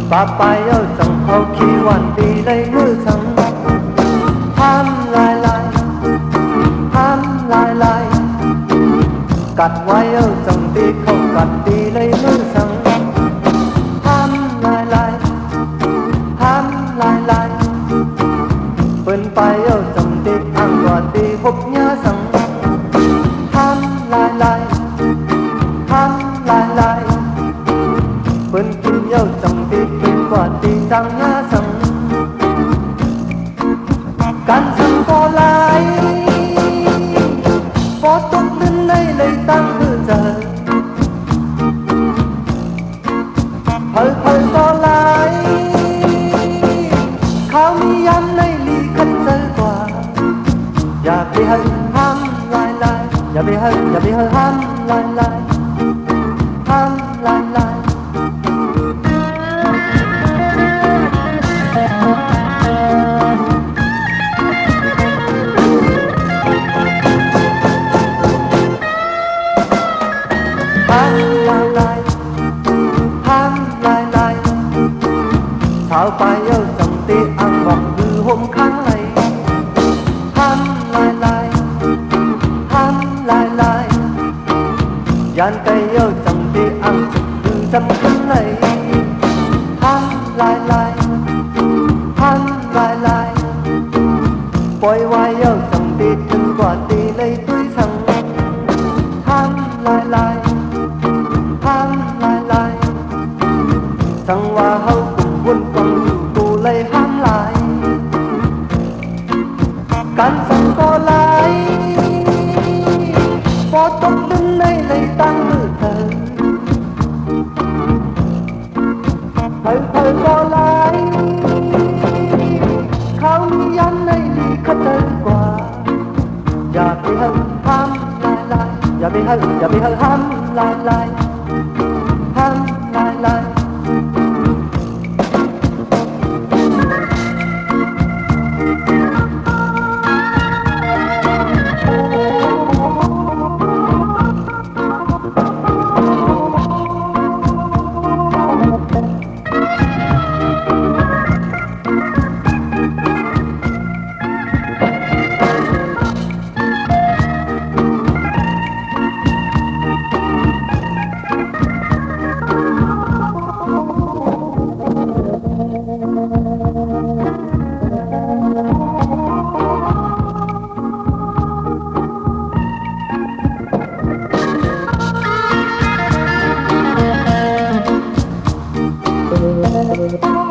bà bay ở trong hậu khi hoàn đi lấy ngư sẵn ham lại lại cắt quay ở trong đi không cắt đi lấy ngư sẵn ham lại bên bay ở trong đi ăn qua đi hộp nhớ sẵn ham lại bên kim yêu trong đi bên qua đi sang nhớ sẵn can sẵn có lại có tốt lên đây lấy tăng hư giờ hơi có lại khao mi ăn này ly khăn rơi quaอย่าไปให้ห้ามลายอย่าไปให้ห้ามลายห้ามลายห้ามลายเช้าไปเอาจังตีอ่างบอกคือห่มข้างไหลห้ามลายยานไก่เอาจังตีอ่างคือจำขึ้นไหลห้ามลายปล่อยไว้เอาจังตีถึงกว่าตีเลยตุ้ยสั่งห้ามลายจังว่าเฮาวนฟังอยู่กูเลยห้ามลายการสั่งก็ลายพอตกดินในเลยตั้งมือเธอเผยก็ลายเขามียันในดีเขาเจอกว่าอย่าไปเฮาห้ามลายอย่าไปเฮาห้ามลายห้ามลายThank you.